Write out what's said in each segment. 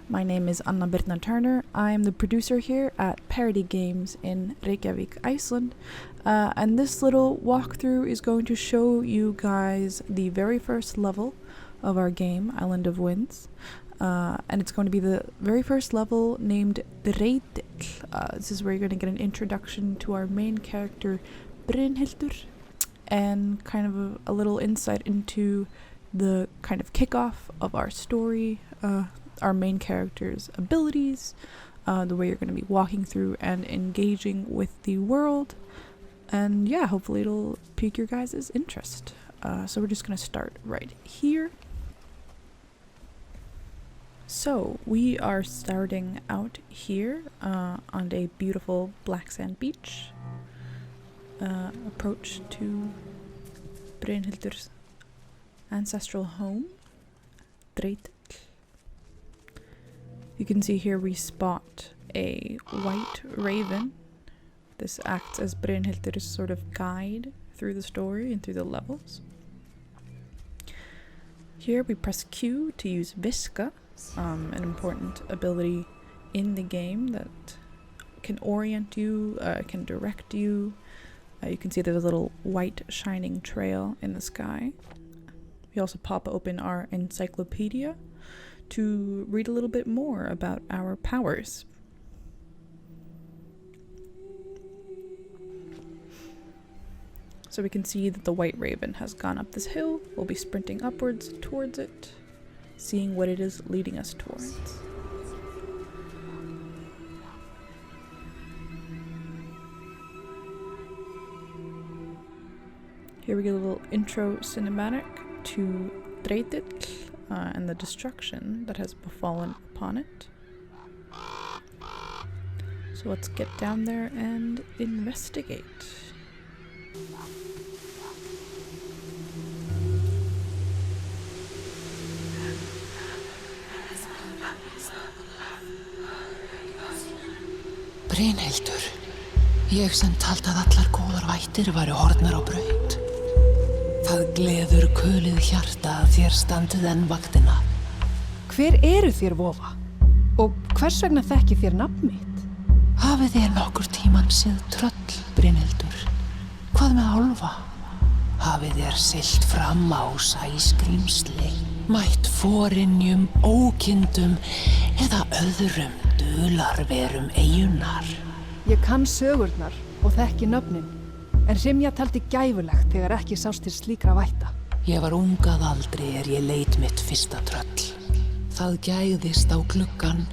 My name is Anna Birna Turner. I am the producer here at Parity Games in Reykjavik, Iceland. And this little walkthrough is going to show you guys the very first level of our game, Island of Winds. And it's going to be the very first level named Breytill. This is where you're going to get an introduction to our main character, Brynhildur, and kind of a little insight into the kind of kickoff of our story, our main character's abilities, the way you're going to be walking through and engaging with the world. And yeah, hopefully it'll pique your guys' interest. So we're just going to start right here. So we are starting out here on a beautiful black sand beach. Approach to Brynhildur's ancestral home, Breytill. You can see here we spot a white raven. This acts as Brynhildur's sort of guide through the story and through the levels. Here we press Q to use Viska, an important ability in the game that can orient you, can direct you. You can see there's a little white shining trail in the sky. We also pop open our encyclopedia to read a little bit more about our powers. So we can see that the white raven has gone up this hill. We'll be sprinting upwards towards it, seeing what it is leading us towards. Here we get a little intro cinematic to Breytill and the destruction that has befallen upon it. So let's get down there and investigate. Brynhildur, ég sem taldi að allar góðar vættir væru horfnar á braut. Það gleður kulið hjarta að þér standið enn vaktina. Hver eru þér, vofa? Og hvers vegna þekki þér nafn mitt? Hafið þér nokkur tíman séð tröll, Brynhildur? Hvað með álfa? Hafið þér siglt fram á sæskrímsli, mætt forynjum, ókindum eða öðrum dularverum eyjunnar? Ég kann sögurnar og þekki nöfnin, en Hrymja taldi gæfulegt þegar ekki sást til slíkra vætta. Ég var ung að aldri ég leit mitt fyrsta tröll. Það gægðist á gluggann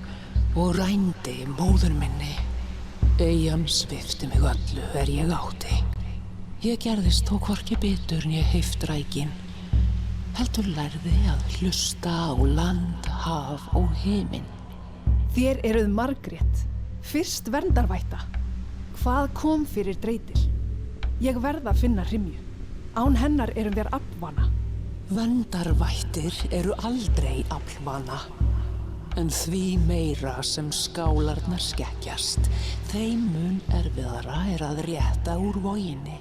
og rændi móður minni. Eyjan svipti mig öllu ég átti. Ég gerðist þó hvorki bitur né heiftrækin. Heldur lærði að hlusta á land, haf og himinn. Þér eruð Margrét, fyrst verndarvætta. Hvað kom fyrir Breytill? Ég verð að finna Hrymju. Án hennar erum við aflvana. Verndarvættir eru aldrei aflvana. En því meira sem skálarnar skekkjast, þeim mun erfiðara að rétta úr voginni.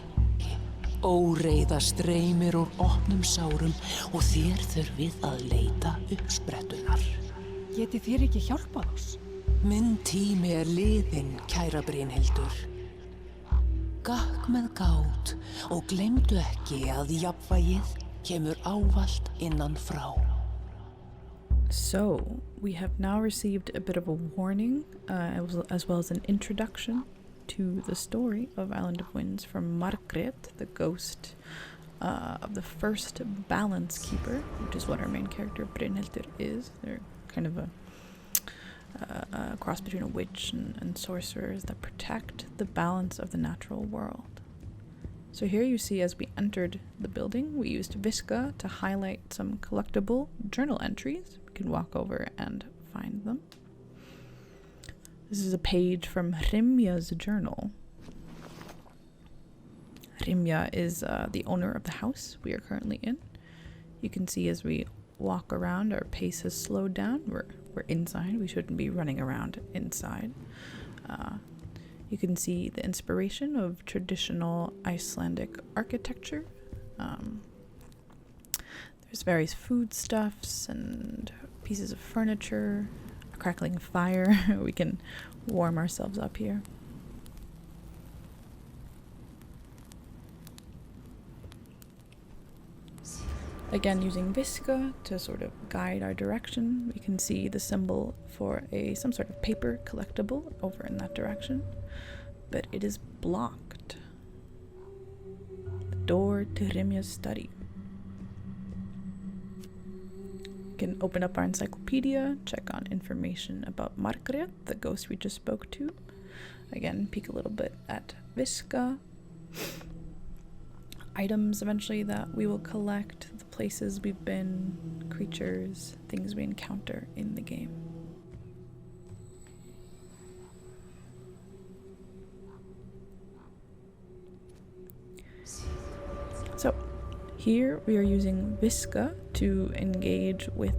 Óreiða streymir úr opnum sárum og þér þurfið að leita uppsprettunar. Getið þér ekki hjálpað oss? Minn tími liðinn, kæra Brynhildur. Gakk með gát og gleymdu ekki að jafnvægið kemur ávallt innan frá. So, we have now received a bit of a warning, as well as an introduction to the story of Island of Winds from Margrét, the ghost of the first balance keeper, which is what our main character Brynhildur is. They're kind of a cross between a witch and sorcerers that protect the balance of the natural world. So here you see as we entered the building, we used Viska to highlight some collectible journal entries. We can walk over and find them. This is a page from Hrymja's journal. Hrymja is the owner of the house we are currently in. You can see as we walk around, our pace has slowed down. We're inside. We shouldn't be running around inside. You can see the inspiration of traditional Icelandic architecture. There's various foodstuffs and pieces of furniture, a crackling fire. We can warm ourselves up here. Again, using Visca to sort of guide our direction, we can see the symbol for some sort of paper collectible over in that direction, but it is blocked. The door to Rimja's study. We can open up our encyclopedia, check on information about Margaret, the ghost we just spoke to. Again, peek a little bit at Visca. Items eventually that we will collect, the places we've been, creatures, things we encounter in the game. So here we are using Visca to engage with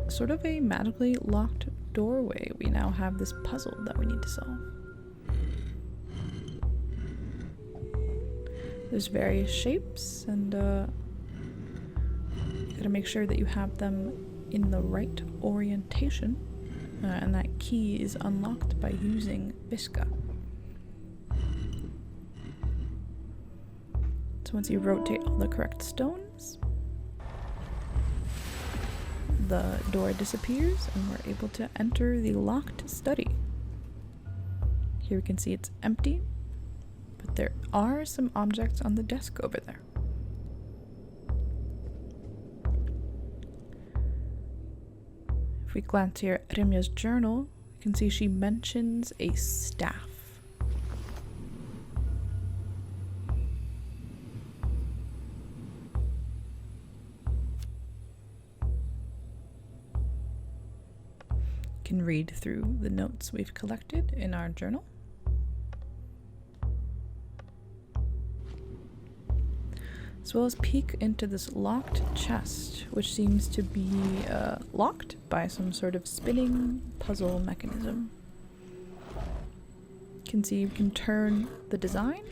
sort of a magically locked doorway. We now have this puzzle that we need to solve. There's various shapes, and you gotta make sure that you have them in the right orientation, and that key is unlocked by using Visca. So once you rotate all the correct stones, the door disappears and we're able to enter the locked study. Here we can see it's empty, but there are some objects on the desk over there. If we glance here at Rimja's journal, we can see she mentions a staff. Can read through the notes we've collected in our journal. As well as peek into this locked chest, which seems to be locked by some sort of spinning puzzle mechanism. You can see you can turn the design,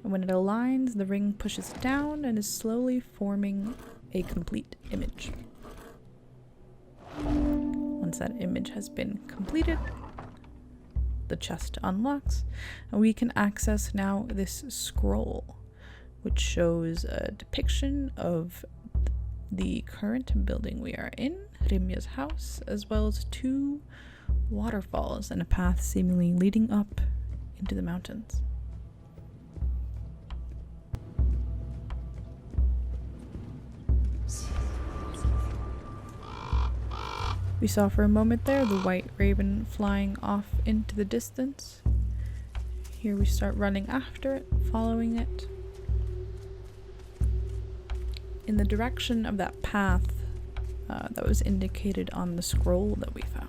and when it aligns, the ring pushes down and is slowly forming a complete image. Once that image has been completed, the chest unlocks, and we can access now this scroll, which shows a depiction of the current building we are in, Rimja's house, as well as 2 waterfalls and a path seemingly leading up into the mountains. We saw for a moment there the white raven flying off into the distance. Here we start running after it, following it, in the direction of that path that was indicated on the scroll that we found.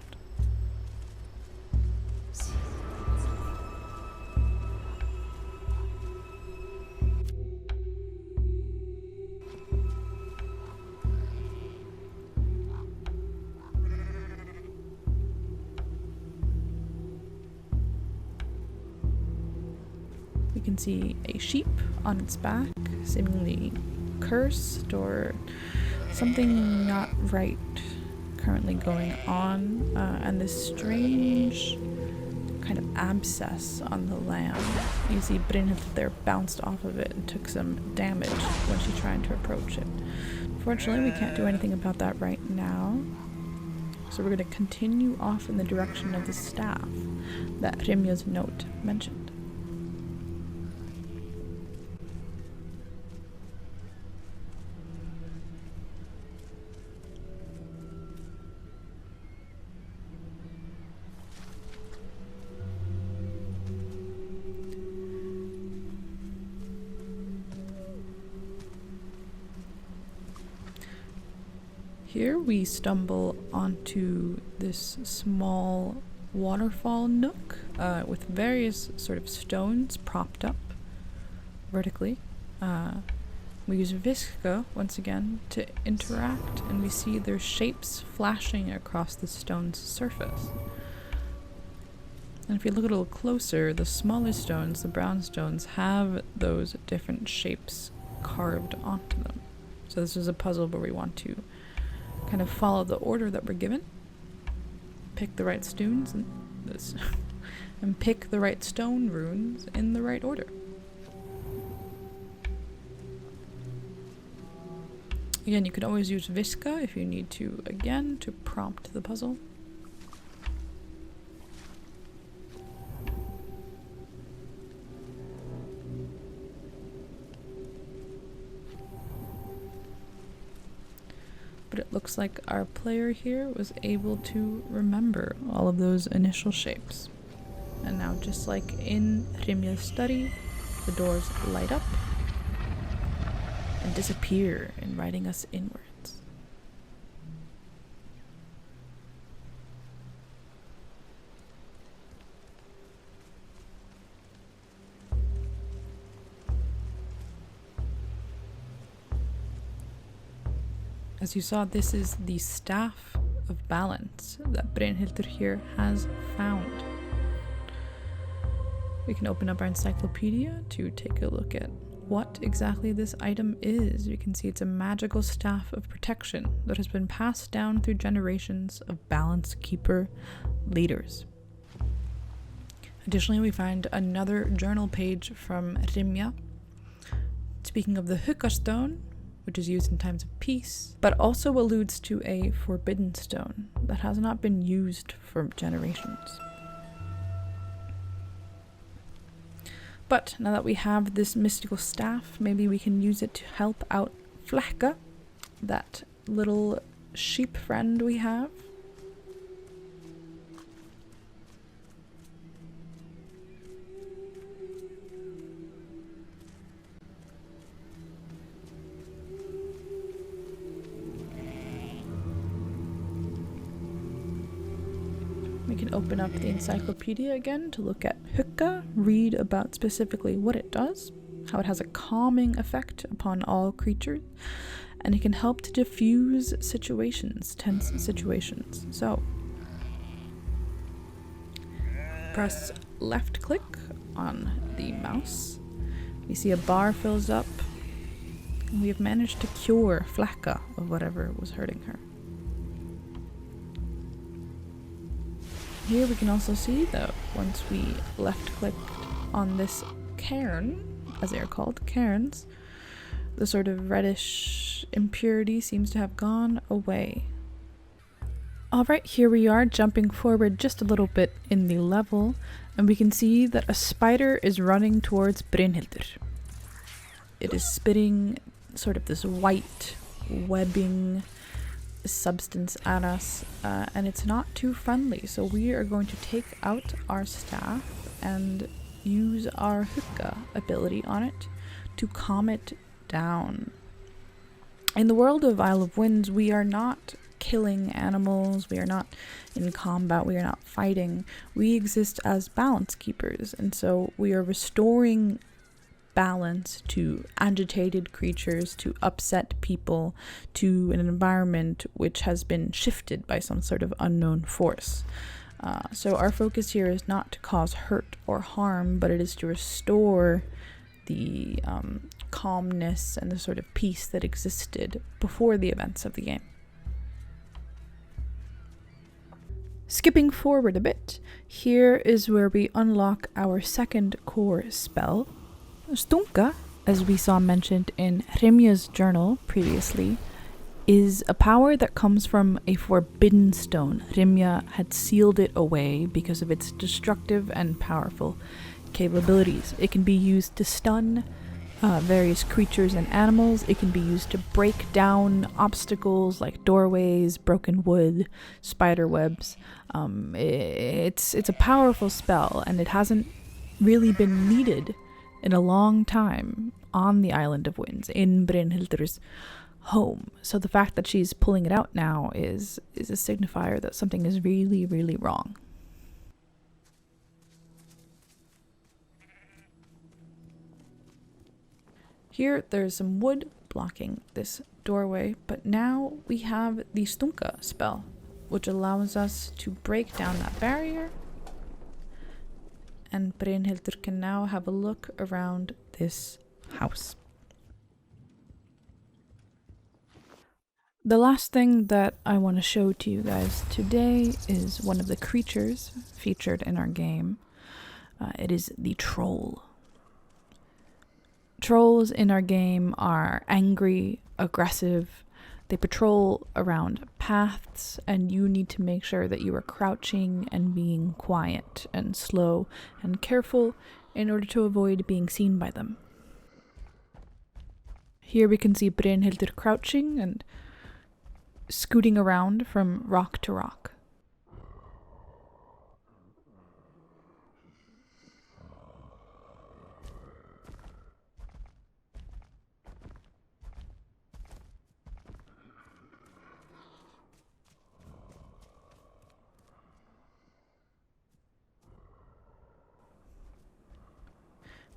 We can see a sheep on its back, seemingly cursed or something not right currently going on, and this strange kind of abscess on the lamb. You see Brynhildur there bounced off of it and took some damage when she tried to approach it. Fortunately, we can't do anything about that right now, so we're going to continue off in the direction of the staff that Rimja's note mentioned. Here we stumble onto this small waterfall nook with various sort of stones propped up vertically. We use Visca once again to interact, and we see their shapes flashing across the stone's surface. And if you look a little closer, the smaller stones, the brown stones, have those different shapes carved onto them. So this is a puzzle where we want to kind of follow the order that we're given pick the right stones and this and pick the right stone runes in the right order. Again, you can always use Viska if you need to, again, to prompt the puzzle. But it looks like our player here was able to remember all of those initial shapes. And now, just like in Hrymja's study, the doors light up and disappear, inviting us inwards. As you saw, this is the staff of balance that Brynhildur here has found. We can open up our encyclopedia to take a look at what exactly this item is. You can see it's a magical staff of protection that has been passed down through generations of balance keeper leaders. Additionally, we find another journal page from Hrymja, speaking of the Huggastone, which is used in times of peace, but also alludes to a forbidden stone that has not been used for generations. But now that we have this mystical staff, maybe we can use it to help out Flekka, that little sheep friend we have. We can open up the encyclopedia again to look at Hukka, read about specifically what it does, how it has a calming effect upon all creatures, and it can help to diffuse situations, tense situations. So, press left click on the mouse. We see a bar fills up, and we have managed to cure Flekka of whatever was hurting her. Here we can also see that once we left clicked on this cairn, as they are called, cairns, the sort of reddish impurity seems to have gone away. Alright, here we are jumping forward just a little bit in the level, and we can see that a spider is running towards Brynhildur. It is spitting sort of this white webbing substance at us, and it's not too friendly, so we are going to take out our staff and use our Hukka ability on it to calm it down. In the world of Isle of Winds, we are not killing animals, we are not in combat, we are not fighting. We exist as balance keepers, and so we are restoring balance to agitated creatures, to upset people, to an environment which has been shifted by some sort of unknown force. So our focus here is not to cause hurt or harm, but it is to restore the calmness and the sort of peace that existed before the events of the game. Skipping forward a bit, here is where we unlock our second core spell. Stunka, as we saw mentioned in Hrymja's journal previously, is a power that comes from a forbidden stone. Hrymja had sealed it away because of its destructive and powerful capabilities. It can be used to stun various creatures and animals. It can be used to break down obstacles like doorways, broken wood, spider webs. It's a powerful spell, and it hasn't really been needed in a long time on the Island of Winds, in Brynhildur's home. So the fact that she's pulling it out now is a signifier that something is really, really wrong. Here, there's some wood blocking this doorway, but now we have the Stunka spell, which allows us to break down that barrier, and Brynhildur can now have a look around this house. The last thing that I want to show to you guys today is one of the creatures featured in our game. It is the troll. Trolls in our game are angry, aggressive. They patrol around paths, and you need to make sure that you are crouching and being quiet and slow and careful in order to avoid being seen by them. Here we can see Brynhildur crouching and scooting around from rock to rock.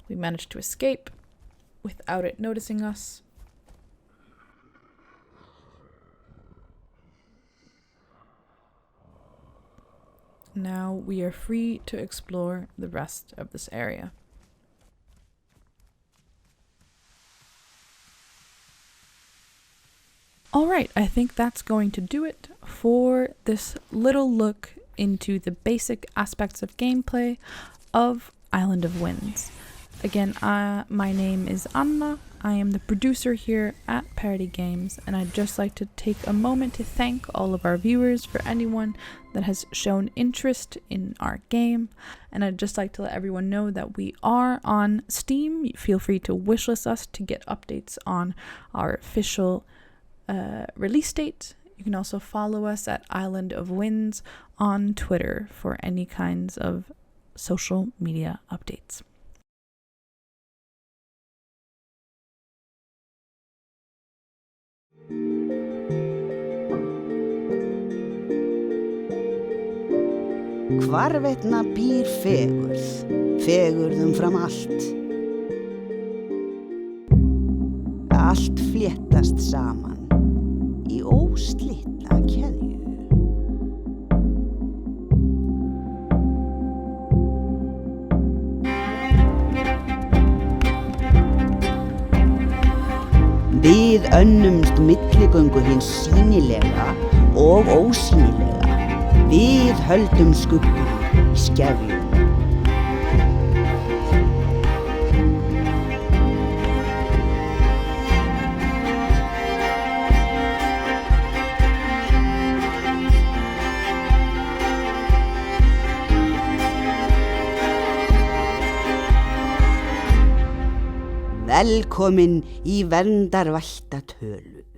We managed to escape without it noticing us. Now we are free to explore the rest of this area. Alright, I think that's going to do it for this little look into the basic aspects of gameplay of Island of Winds. Again, my name is Anna. I am the producer here at Parity Games, and I'd just like to take a moment to thank all of our viewers for anyone that has shown interest in our game. And I'd just like to let everyone know that we are on Steam. Feel free to wishlist us to get updates on our official release date. You can also follow us at Island of Winds on Twitter for any kinds of social media updates. Hvarvetna býr fegurð, fegurðum fram allt. Allt fléttast saman í óslitna keðju. Við önnumst milligöngu hins sýnilega og ósýnilega. Við höldum skugguna í skefjum. Velkomin í verndarvætta tölu.